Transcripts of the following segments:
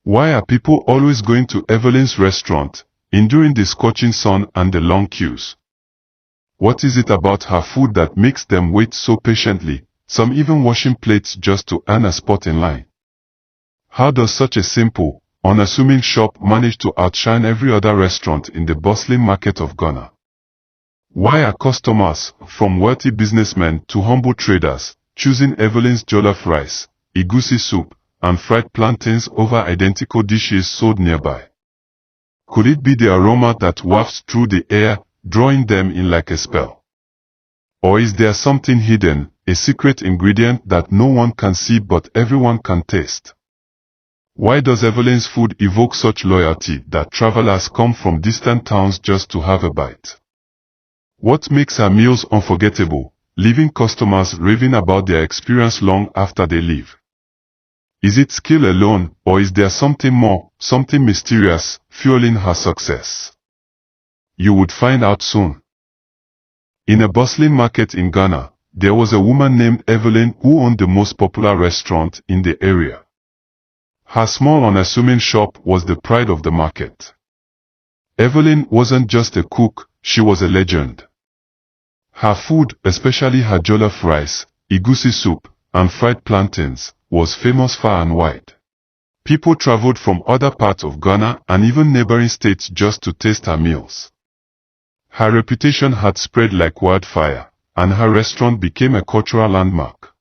Why are people always going to Evelyn's restaurant, enduring the scorching sun and the long queues? What is it about her food that makes them wait so patiently, some even washing plates just to earn a spot in line? How does such a simple, unassuming shop manage to outshine every other restaurant in the bustling market of Ghana? Why are customers, from wealthy businessmen to humble traders, choosing Evelyn's jollof rice, egusi soup, and fried plantains over identical dishes sold nearby? Could it be the aroma that wafts through the air, drawing them in like a spell? Or is there something hidden, a secret ingredient that no one can see but everyone can taste? Why does Evelyn's food evoke such loyalty that travelers come from distant towns just to have a bite? What makes her meals unforgettable, leaving customers raving about their experience long after they leave? Is it skill alone, or is there something more, something mysterious, fueling her success? You would find out soon. In a bustling market in Ghana, there was a woman named Evelyn who owned the most popular restaurant in the area. Her small unassuming shop was the pride of the market. Evelyn wasn't just a cook, she was a legend. Her food, especially her jollof rice, egusi soup, and fried plantains, was famous far and wide. People traveled from other parts of Ghana and even neighboring states just to taste her meals. Her reputation had spread like wildfire, and her restaurant became a cultural landmark.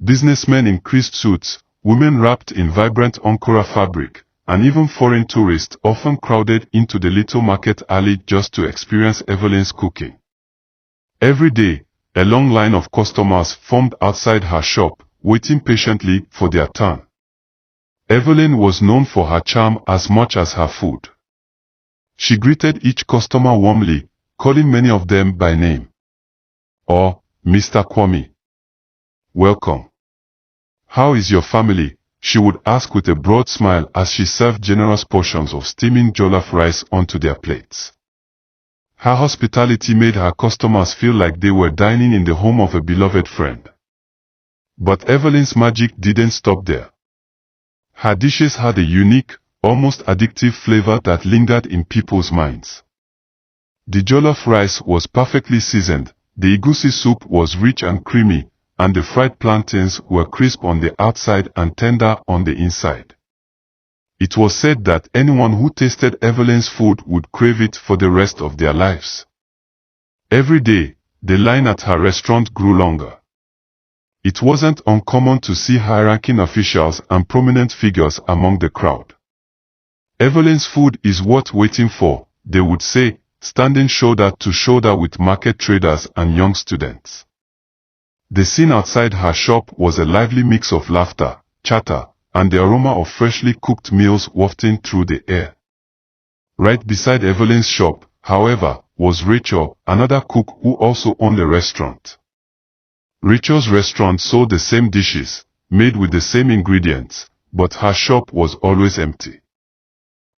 Businessmen in creased suits, women wrapped in vibrant Ankara fabric, and even foreign tourists often crowded into the little market alley just to experience Evelyn's cooking. Every day, a long line of customers formed outside her shop, waiting patiently for their turn. Evelyn was known for her charm as much as her food. She greeted each customer warmly, calling many of them by name. Or, Mr. Kwame. Welcome. How is your family? She would ask with a broad smile as she served generous portions of steaming jollof rice onto their plates. Her hospitality made her customers feel like they were dining in the home of a beloved friend. But Evelyn's magic didn't stop there. Her dishes had a unique, almost addictive flavor that lingered in people's minds. The jollof rice was perfectly seasoned, the egusi soup was rich and creamy, and the fried plantains were crisp on the outside and tender on the inside. It was said that anyone who tasted Evelyn's food would crave it for the rest of their lives. Every day, the line at her restaurant grew longer. It wasn't uncommon to see high-ranking officials and prominent figures among the crowd. Evelyn's food is worth waiting for, they would say, standing shoulder to shoulder with market traders and young students. The scene outside her shop was a lively mix of laughter, chatter, and the aroma of freshly cooked meals wafting through the air. Right beside Evelyn's shop, however, was Rachel, another cook who also owned a restaurant. Rachel's restaurant sold the same dishes, made with the same ingredients, but her shop was always empty.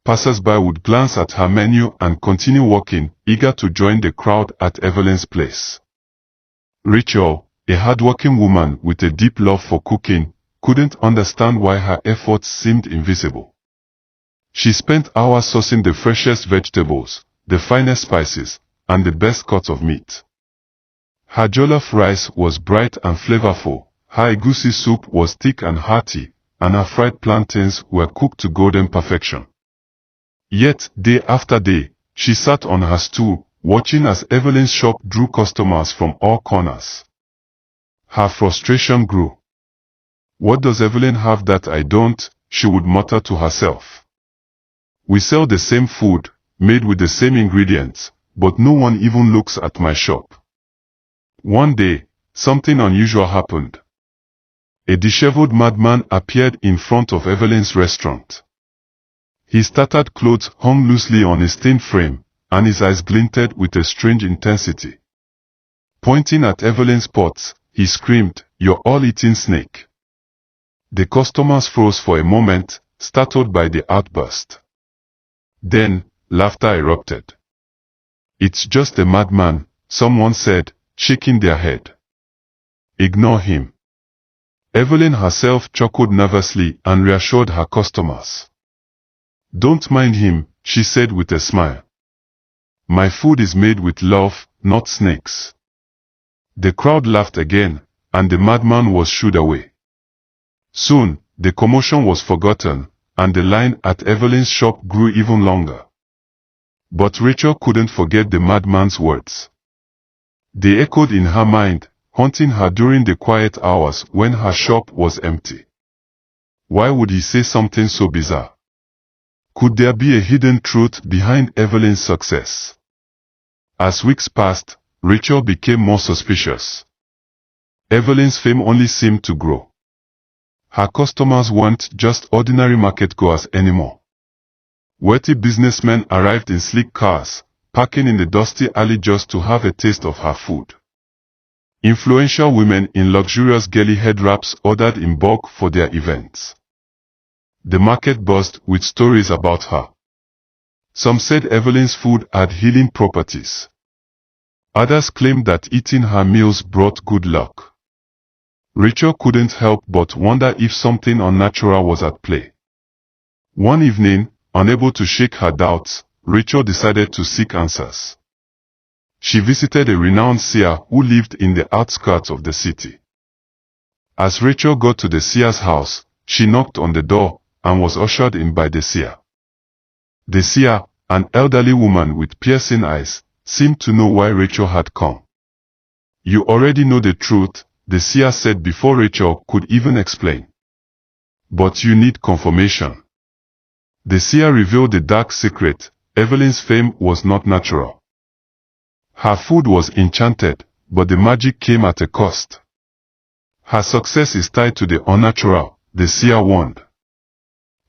Passers-by would glance at her menu and continue walking, eager to join the crowd at Evelyn's place. Rachel, a hardworking woman with a deep love for cooking, couldn't understand why her efforts seemed invisible. She spent hours sourcing the freshest vegetables, the finest spices, and the best cuts of meat. Her jollof rice was bright and flavorful, her egusi soup was thick and hearty, and her fried plantains were cooked to golden perfection. Yet, day after day, she sat on her stool, watching as Evelyn's shop drew customers from all corners. Her frustration grew. "What does Evelyn have that I don't?" she would mutter to herself. "We sell the same food, made with the same ingredients, but no one even looks at my shop." One day, something unusual happened. A disheveled madman appeared in front of Evelyn's restaurant. His tattered clothes hung loosely on a stained frame, and his eyes glinted with a strange intensity. Pointing at Evelyn's pots, he screamed, "You're all-eating snake." The customers froze for a moment, startled by the outburst. Then, laughter erupted. "It's just a madman," someone said, shaking their head. "Ignore him. Evelyn herself chuckled nervously and reassured her customers. "Don't mind him," she said with a smile. "My food is made with love, not snakes." The crowd laughed again, and the madman was shooed away. Soon, the commotion was forgotten, and the line at Evelyn's shop grew even longer. But Rachel couldn't forget the madman's words. They echoed in her mind, haunting her during the quiet hours when her shop was empty. Why would he say something so bizarre? Could there be a hidden truth behind Evelyn's success? As weeks passed, Rachel became more suspicious. Evelyn's fame only seemed to grow. Her customers weren't just ordinary marketgoers anymore. Wealthy businessmen arrived in sleek cars, parking in the dusty alley just to have a taste of her food. Influential women in luxurious girly head wraps ordered in bulk for their events. The market buzzed with stories about her. Some said Evelyn's food had healing properties. Others claimed that eating her meals brought good luck. Rachel couldn't help but wonder if something unnatural was at play. One evening, unable to shake her doubts, Rachel decided to seek answers. She visited a renowned seer who lived in the outskirts of the city. As Rachel got to the seer's house, she knocked on the door and was ushered in by the seer. The seer, an elderly woman with piercing eyes, seemed to know why Rachel had come. "You already know the truth," the seer said before Rachel could even explain. "But you need confirmation." The seer revealed the dark secret: Evelyn's fame was not natural. Her food was enchanted, but the magic came at a cost. "Her success is tied to the unnatural," the seer warned.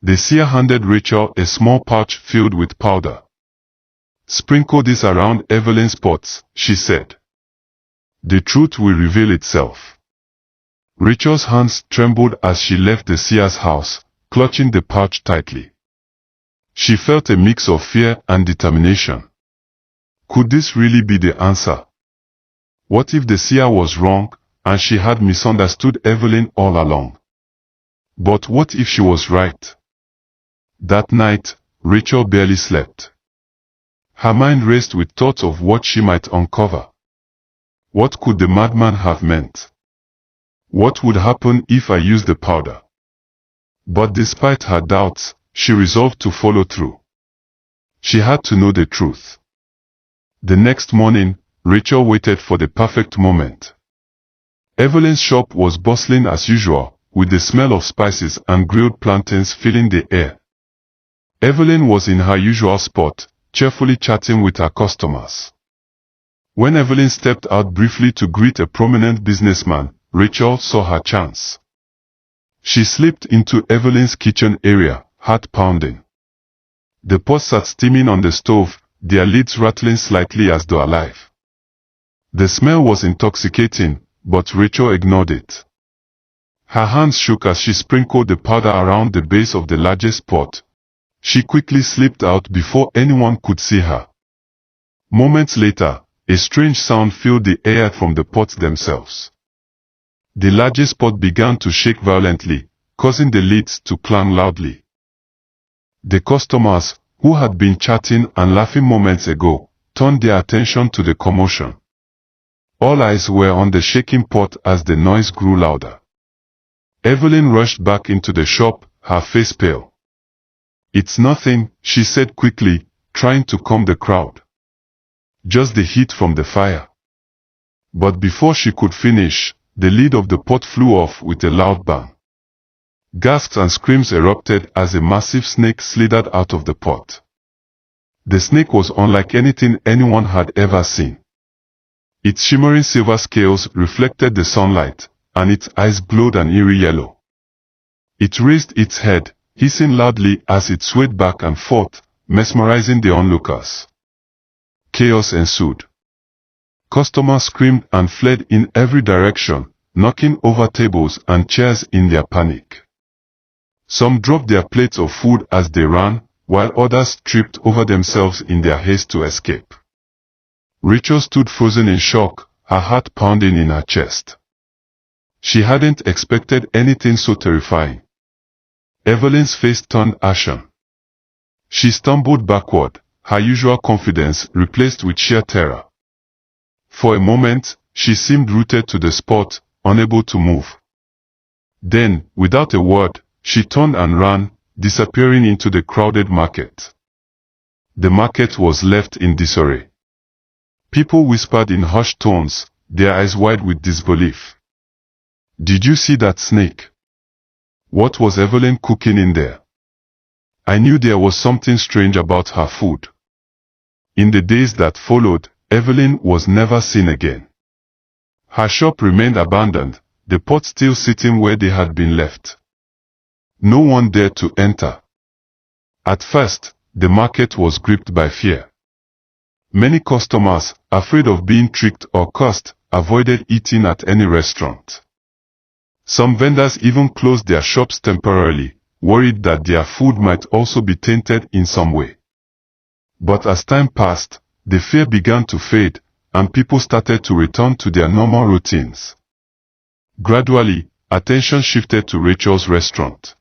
The seer handed Rachel a small pouch filled with powder. "Sprinkle this around Evelyn's pots," she said. "The truth will reveal itself." Rachel's hands trembled as she left the seer's house, clutching the pouch tightly. She felt a mix of fear and determination. Could this really be the answer? What if the seer was wrong, and she had misunderstood Evelyn all along? But what if she was right? That night, Rachel barely slept. Her mind raced with thoughts of what she might uncover. What could the madman have meant? What would happen if I used the powder? But despite her doubts, she resolved to follow through. She had to know the truth. The next morning, Rachel waited for the perfect moment. Evelyn's shop was bustling as usual, with the smell of spices and grilled plantains filling the air. Evelyn was in her usual spot, cheerfully chatting with her customers. When Evelyn stepped out briefly to greet a prominent businessman, Rachel saw her chance. She slipped into Evelyn's kitchen area, heart pounding. The pots sat steaming on the stove, their lids rattling slightly as though alive. The smell was intoxicating, but Rachel ignored it. Her hands shook as she sprinkled the powder around the base of the largest pot. She quickly slipped out before anyone could see her. Moments later, a strange sound filled the air from the pots themselves. The largest pot began to shake violently, causing the lids to clang loudly. The customers, who had been chatting and laughing moments ago, turned their attention to the commotion. All eyes were on the shaking pot as the noise grew louder. Evelyn rushed back into the shop, her face pale. "It's nothing," she said quickly, trying to calm the crowd. "Just the heat from the fire." But before she could finish, the lid of the pot flew off with a loud bang. Gasps and screams erupted as a massive snake slithered out of the pot. The snake was unlike anything anyone had ever seen. Its shimmering silver scales reflected the sunlight, and its eyes glowed an eerie yellow. It raised its head, hissing loudly as it swayed back and forth, mesmerizing the onlookers. Chaos ensued. Customers screamed and fled in every direction, knocking over tables and chairs in their panic. Some dropped their plates of food as they ran, while others tripped over themselves in their haste to escape. Rachel stood frozen in shock, her heart pounding in her chest. She hadn't expected anything so terrifying. Evelyn's face turned ashen. She stumbled backward, her usual confidence replaced with sheer terror. For a moment, she seemed rooted to the spot, unable to move. Then, without a word, she turned and ran, disappearing into the crowded market. The market was left in disarray. People whispered in hushed tones, their eyes wide with disbelief. "Did you see that snake? What was Evelyn cooking in there?" I knew there was something strange about her food. In the days that followed, Evelyn was never seen again. Her shop remained abandoned, the pot still sitting where they had been left. No one dared to enter. At first, the market was gripped by fear. Many customers, afraid of being tricked or cursed, avoided eating at any restaurant. Some vendors even closed their shops temporarily, worried that their food might also be tainted in some way. But as time passed, the fear began to fade, and people started to return to their normal routines. Gradually, attention shifted to Rachel's restaurant.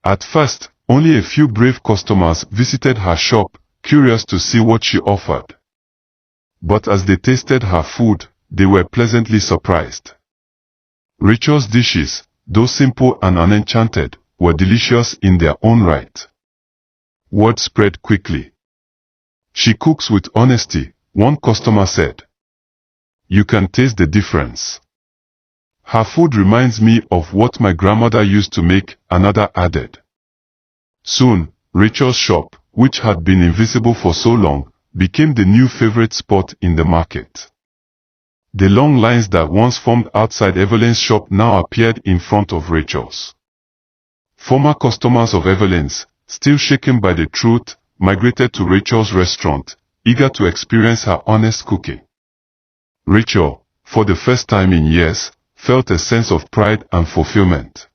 At first, only a few brave customers visited her shop, curious to see what she offered. But as they tasted her food, they were pleasantly surprised. Rachel's dishes, though simple and unenchanted, were delicious in their own right. Word spread quickly. "She cooks with honesty," one customer said. "You can taste the difference. Her food reminds me of what my grandmother used to make," another added. Soon, Rachel's shop, which had been invisible for so long, became the new favorite spot in the market. The long lines that once formed outside Evelyn's shop now appeared in front of Rachel's. Former customers of Evelyn's, still shaken by the truth, migrated to Rachel's restaurant, eager to experience her honest cooking. Rachel, for the first time in years, felt a sense of pride and fulfillment.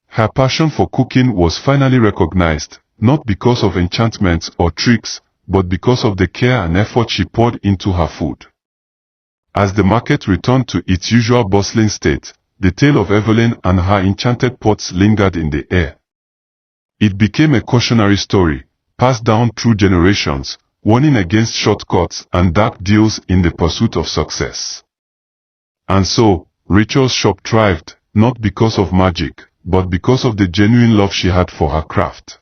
Her passion for cooking was finally recognized, not because of enchantments or tricks, but because of the care and effort she poured into her food. As the market returned to its usual bustling state, the tale of Evelyn and her enchanted pots lingered in the air. It became a cautionary story, passed down through generations, warning against shortcuts and dark deals in the pursuit of success. And so, Rachel's shop thrived, not because of magic, but because of the genuine love she had for her craft.